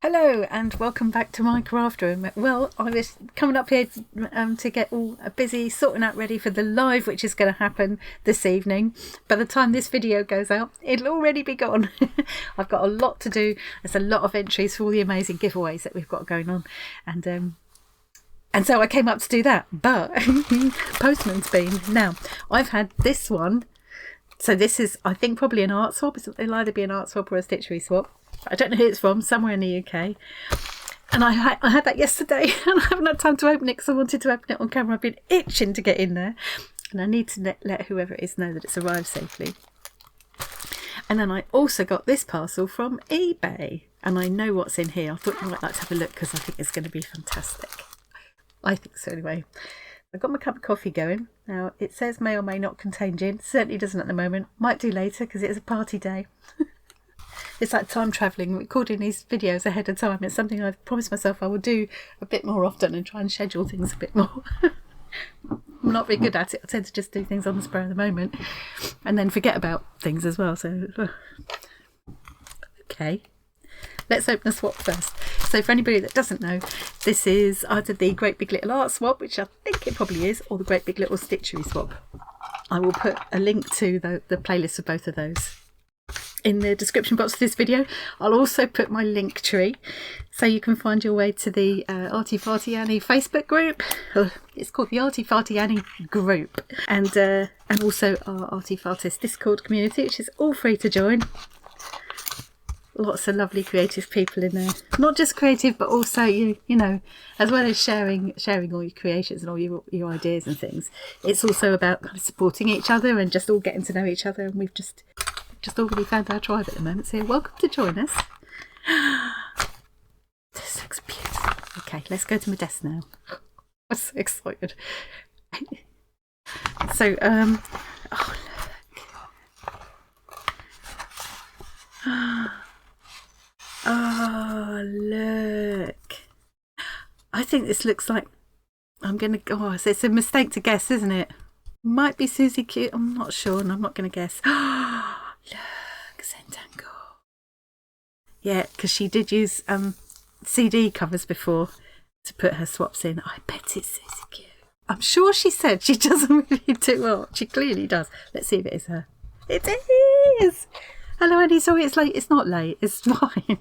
Hello and welcome back to my craft room. Well, I was coming up here to get all busy sorting out ready for the live which is going to happen this evening. By the time this video goes out, it'll already be gone. I've got a lot to do. There's a lot of entries for all the amazing giveaways that we've got going on, and so I came up to do that. But postman's been. Now I've had this one. So this is, I think, probably an art swap. It'll either be an art swap or a stitchery swap. I don't know who it's from, somewhere in the UK. And I had that yesterday and I haven't had time to open it because I wanted to open it on camera. I've been itching to get in there. And I need to let whoever it is know that it's arrived safely. And then I also got this parcel from eBay. And I know what's in here. I thought you might like to have a look because I think it's going to be fantastic. I think so anyway. I've got my cup of coffee going. Now, it says may or may not contain gin. Certainly doesn't at the moment. Might do later because it is a party day. It's like time travelling, recording these videos ahead of time. It's something I've promised myself I will do a bit more often and try and schedule things a bit more. I'm not very good at it. I tend to just do things on the spur of the moment and then forget about things as well. So, okay. Let's open a swap first. So for anybody that doesn't know, this is either the Great Big Little Art Swap, which I think it probably is, or the Great Big Little Stitchery Swap. I will put a link to the playlist of both of those in the description box of this video. I'll also put my link tree so you can find your way to the Artyfartyannie Facebook group. It's called the Artyfartyannie group, and also our Artyfartist Discord community, which is all free to join. Lots of lovely creative people in there. Not just creative, but also you know, as well as sharing all your creations and all your ideas and things. It's also about kind of supporting each other and just all getting to know each other. And we've just already found our tribe at the moment. So welcome to join us. This looks beautiful. Okay, let's go to my desk now. I'm so excited. So oh look. Oh, look. I think this looks like it's a mistake to guess, isn't it? Might be Susie Q. I'm not sure, and I'm not going to guess. Look, Zentangle. Yeah, because she did use CD covers before to put her swaps in. I bet it's Susie Q. I'm sure she said she doesn't really do well. She clearly does. Let's see if it is her. It is! Hello, Annie. Sorry, it's late. It's not late. It's fine.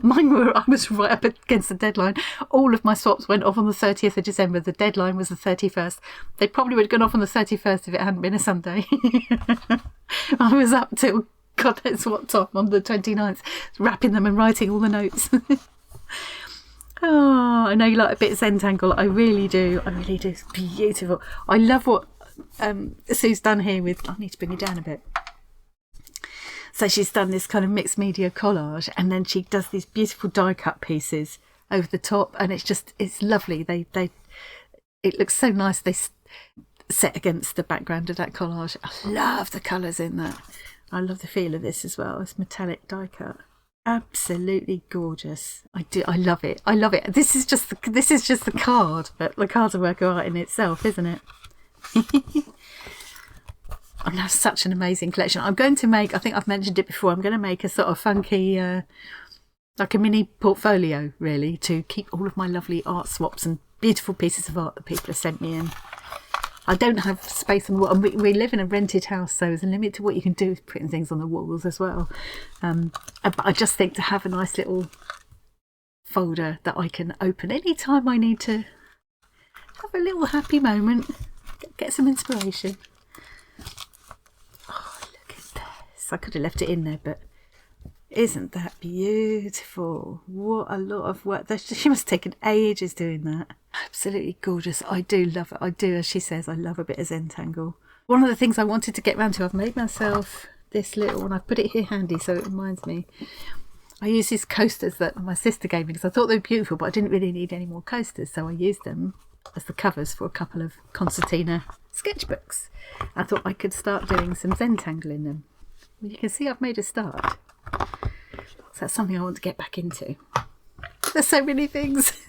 I was right up against the deadline. All of my swaps went off on the 30th of December. The deadline was the 31st. They probably would have gone off on the 31st if it hadn't been a Sunday. I was up till God knows what time on the 29th, wrapping them and writing all the notes. Oh, I know you like a bit of Zentangle. I really do. I really do. It's beautiful. I love what Sue's done here with... I need to bring you down a bit. So she's done this kind of mixed media collage, and then she does these beautiful die cut pieces over the top, and it's lovely. It looks so nice. They set against the background of that collage. I love the colours in that. I love the feel of this as well. It's metallic die cut. Absolutely gorgeous. I love it. I love it. This is just the card, but the card's a work of art in itself, isn't it? I'm going to have such an amazing collection. I'm going to make, I think I've mentioned it before, I'm going to make a sort of funky, like a mini portfolio, really, to keep all of my lovely art swaps and beautiful pieces of art that people have sent me in. I don't have space on the wall. We live in a rented house, so there's a limit to what you can do with putting things on the walls as well. But I just think to have a nice little folder that I can open any time I need to have a little happy moment, get some inspiration. I could have left it in there, but isn't that beautiful? What a lot of work. She must have taken ages doing that. Absolutely gorgeous. I do love it. I do, as she says, I love a bit of Zentangle. One of the things I wanted to get round to, I've made myself this little one. I've put it here handy so it reminds me. I use these coasters that my sister gave me because I thought they were beautiful, but I didn't really need any more coasters, so I used them as the covers for a couple of concertina sketchbooks. I thought I could start doing some Zentangle in them. You can see I've made a start. So that's something I want to get back into. There's so many things.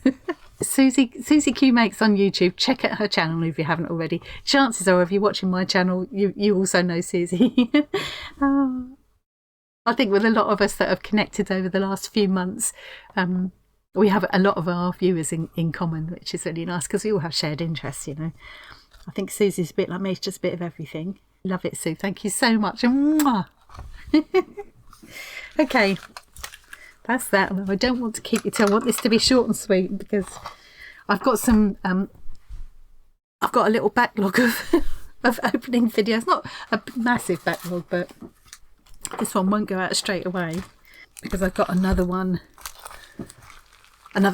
Susie Q Makes on YouTube. Check out her channel if you haven't already. Chances are, if you're watching my channel, you also know Susie. Oh, I think with a lot of us that have connected over the last few months, we have a lot of our viewers in common, which is really nice because we all have shared interests, you know. I think Susie's a bit like me, it's just a bit of everything. Love it, Sue. Thank you so much. Mwah. Okay, that's that. I don't want to keep you till I want this to be short and sweet because I've got some, I've got a little backlog of opening videos. Not a massive backlog, but this one won't go out straight away because I've got another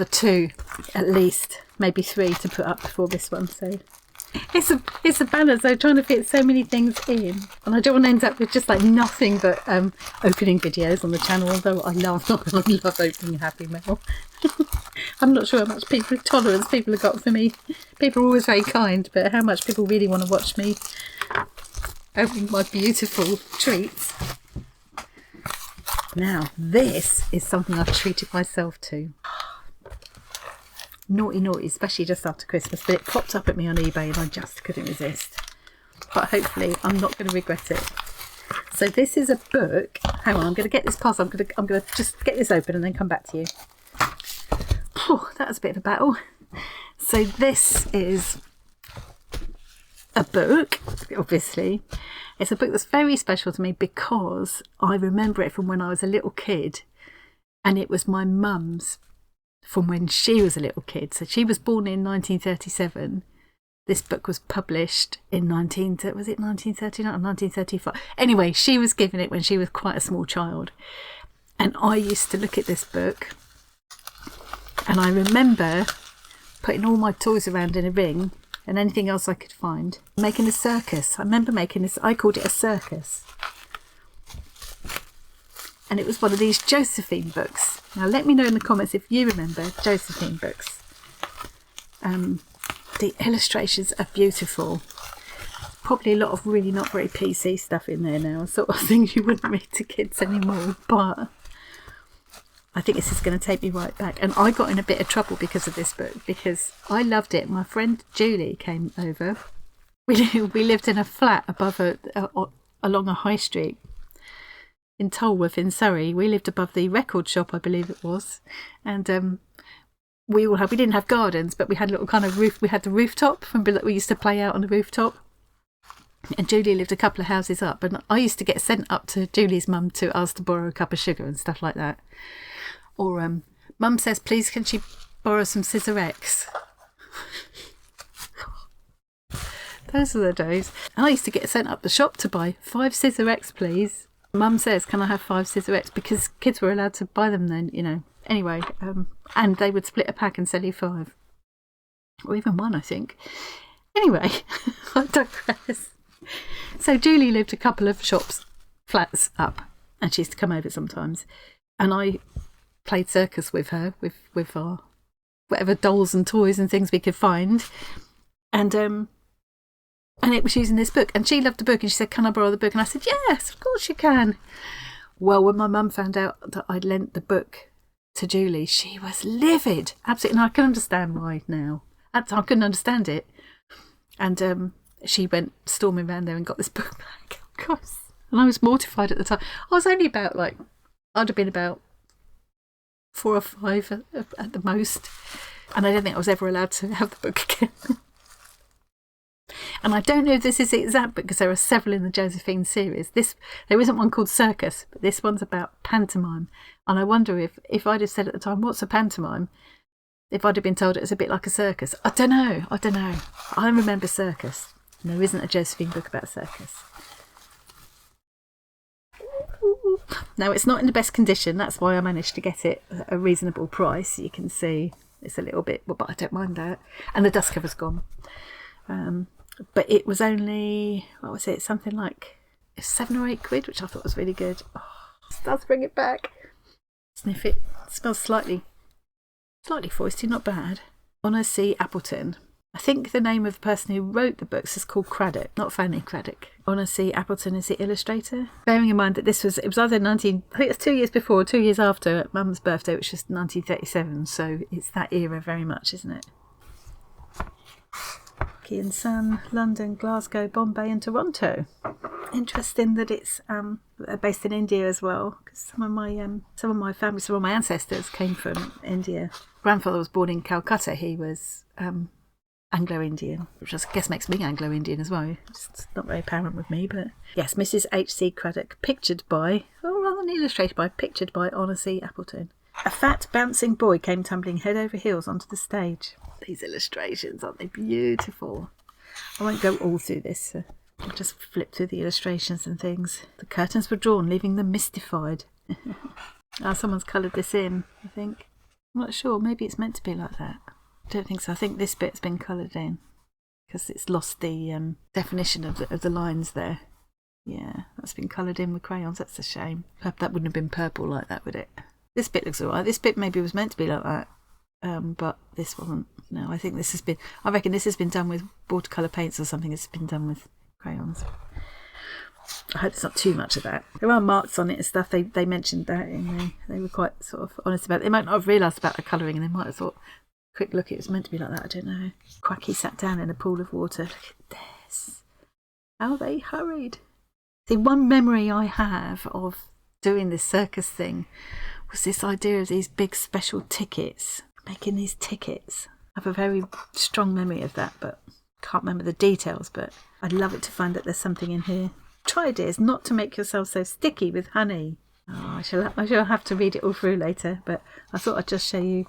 two at least, maybe 3 to put up before this one. So it's a balance though, trying to fit so many things in, and I don't want to end up with just like nothing but opening videos on the channel, although I love opening Happy Mail. I'm not sure how much tolerance people have got for me. People are always very kind, but how much people really want to watch me opening my beautiful treats. Now this is something I've treated myself to. Naughty, especially just after Christmas, but it popped up at me on eBay and I just couldn't resist. But hopefully I'm not going to regret it. So this is a book. Hang on, I'm going to get this past. I'm going to just get this open and then come back to you. Oh, that was a bit of a battle. So this is a book, obviously. It's a book that's very special to me because I remember it from when I was a little kid, and it was my mum's from when she was a little kid. So she was born in 1937. This book was published in 1939 or 1935. Anyway, she was given it when she was quite a small child. And I used to look at this book, and I remember putting all my toys around in a ring and anything else I could find, making a circus. I remember making this, I called it a circus. And it was one of these Josephine books. Now let me know in the comments if you remember Josephine books. The illustrations are beautiful. Probably a lot of really not very PC stuff in there now, sort of things you wouldn't read to kids anymore, but I think this is going to take me right back. And I got in a bit of trouble because of this book, because I loved it. My friend Julie came over. We lived in a flat above along a high street in Tolworth in Surrey. We lived above the record shop, I believe it was, and we didn't have gardens, but we had a little kind of roof. We had the rooftop, and we used to play out on the rooftop. And Julie lived a couple of houses up, and I used to get sent up to Julie's mum to ask to borrow a cup of sugar and stuff like that. Or mum says, please can she borrow some Scissor X? Those are the days. And I used to get sent up the shop to buy 5 Scissor X, please. Mum says, can I have 5 Scissor X? Because kids were allowed to buy them then, you know. Anyway, and they would split a pack and sell you 5. Or even 1, I think. Anyway, I digress. So Julie lived a couple of flats up, and she used to come over sometimes. And I played circus with her, with our whatever dolls and toys and things we could find. And it was using this book, and she loved the book, and she said, can I borrow the book? And I said, yes, of course you can. Well, when my mum found out that I'd lent the book to Julie, she was livid. Absolutely. And I can understand why now. I couldn't understand it. And she went storming around there and got this book back, of course. And I was mortified at the time. I was only about I'd have been about 4 or 5 at the most. And I don't think I was ever allowed to have the book again. And I don't know if this is the exact book, because there are several in the Josephine series. There isn't one called Circus, but this one's about pantomime. And I wonder if I'd have said at the time, what's a pantomime? If I'd have been told it was a bit like a circus. I don't know. I remember circus. And there isn't a Josephine book about circus. Now, it's not in the best condition. That's why I managed to get it at a reasonable price. You can see it's a little bit, but I don't mind that. And the dust cover's gone. But it was only, what was it? Something like 7 or 8 quid, which I thought was really good. Oh, it does bring it back. Sniff it. It smells slightly foisty, not bad. Artsy Appleton. I think the name of the person who wrote the books is called Craddock, not Fanny Craddock. Artsy Appleton is the illustrator. Bearing in mind that it was either I think it's 2 years before or 2 years after Mum's birthday, which was 1937. So it's that era very much, isn't it? Key and Sun, London, Glasgow, Bombay and Toronto. Interesting that it's based in India as well, because some of my family, some of my ancestors came from India. Grandfather was born in Calcutta. He was Anglo-Indian, which I guess makes me Anglo-Indian as well. It's not very apparent with me, but yes, Mrs. H.C. Craddock, pictured by, or rather than illustrated by, pictured by Honor C. Appleton. A fat, bouncing boy came tumbling head over heels onto the stage. These illustrations, aren't they beautiful? I won't go all through this. I'll just flip through the illustrations and things. The curtains were drawn, leaving them mystified. Someone's coloured this in, I think. I'm not sure. Maybe it's meant to be like that. I don't think so. I think this bit's been coloured in because it's lost the definition of the lines there. Yeah, that's been coloured in with crayons. That's a shame. That wouldn't have been purple like that, would it? This bit looks alright. This bit maybe was meant to be like that, but this wasn't. No, I think this has been. I reckon this has been done with watercolour paints or something. It's been done with crayons. I hope it's not too much of that. There are marks on it and stuff. They mentioned that in there. They were quite sort of honest about it. They might not have realised about the colouring, and they might have thought, quick look, it was meant to be like that. I don't know. Quacky sat down in a pool of water. Look at this. How they hurried. See, one memory I have of doing this circus thing was this idea of these big special tickets, making these tickets. I have a very strong memory of that, but can't remember the details, but I'd love it to find that there's something in here. Try, dears, not to make yourself so sticky with honey. Oh, I shall have to read it all through later, but I thought I'd just show you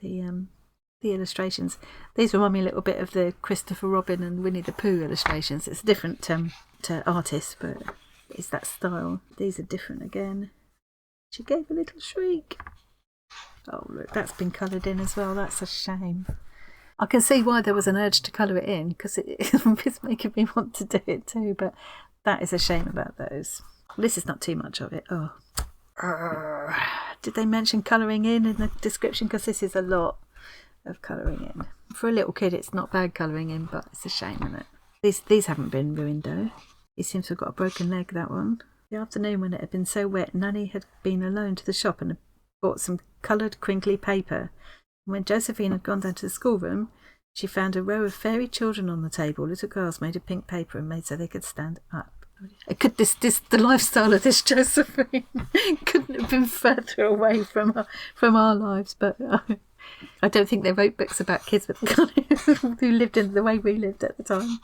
the illustrations. These remind me a little bit of the Christopher Robin and Winnie the Pooh illustrations. It's different to artists, but it's that style. These are different again. She gave a little shriek. Oh, look, that's been coloured in as well. That's a shame. I can see why there was an urge to colour it in, because it's making me want to do it too, but that is a shame about those. This is not too much of it. Oh. Did they mention colouring in the description? Because this is a lot of colouring in. For a little kid, it's not bad colouring in, but it's a shame, isn't it? These haven't been ruined, though. He seems to have got a broken leg, that one. The afternoon when it had been so wet, Nanny had been alone to the shop and had bought some coloured crinkly paper. And when Josephine had gone down to the schoolroom, she found a row of fairy children on the table, little girls made of pink paper and made so they could stand up. The lifestyle of this Josephine couldn't have been further away from our lives, but I don't think they wrote books about kids who lived in the way we lived at the time.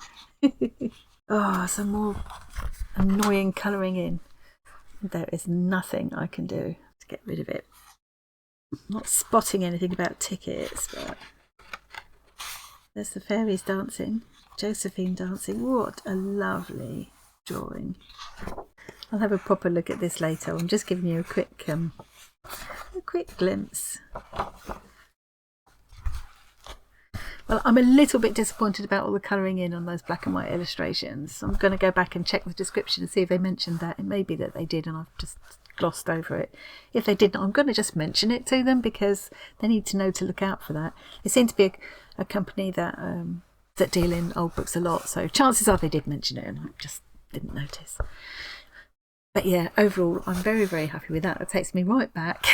Oh, some more annoying colouring in. There is nothing I can do to get rid of it. I'm not spotting anything about tickets, but there's the fairies dancing, Josephine dancing. What a lovely drawing. I'll have a proper look at this later. I'm just giving you a quick glimpse. Well, I'm a little bit disappointed about all the colouring in on those black and white illustrations. I'm going to go back and check the description and see if they mentioned that. It may be that they did and I've just glossed over it. If they didn't, I'm going to just mention it to them because they need to know to look out for that. It seemed to be a company that deal in old books a lot, so chances are they did mention it and I just didn't notice. But yeah, overall, I'm very, very happy with that. It takes me right back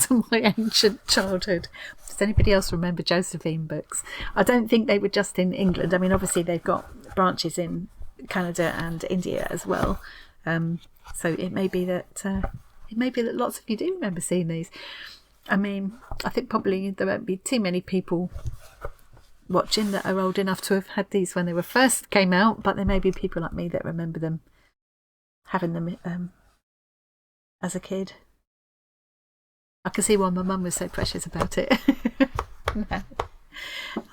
to my ancient childhood. Does anybody else remember Josephine books? I don't think they were just in England. I mean, obviously they've got branches in Canada and India as well. So it may be that lots of you do remember seeing these. I mean, I think probably there won't be too many people watching that are old enough to have had these when they were first came out, but there may be people like me that remember them, having them as a kid. I can see why my mum was so precious about it. No.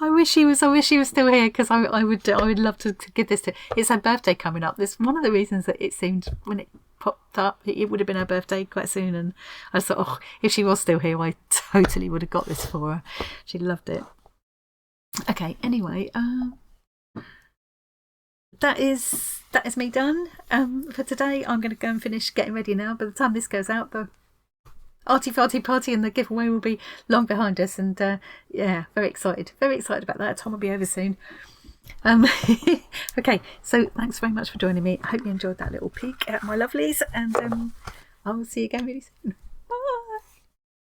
I wish she was still here because I would love to give this to. It's her birthday coming up. This one of the reasons that it seemed when it popped up it would have been her birthday quite soon, and I thought, oh, if she was still here, I totally would have got this for her. She loved it. Okay, anyway, that is me done for today. I'm going to go and finish getting ready now. By the time this goes out, the arty farty party and the giveaway will be long behind us, and yeah, very excited about that. Tom will be over soon. Okay, so thanks very much for joining me. I hope you enjoyed that little peek at my lovelies, and I will see you again really soon.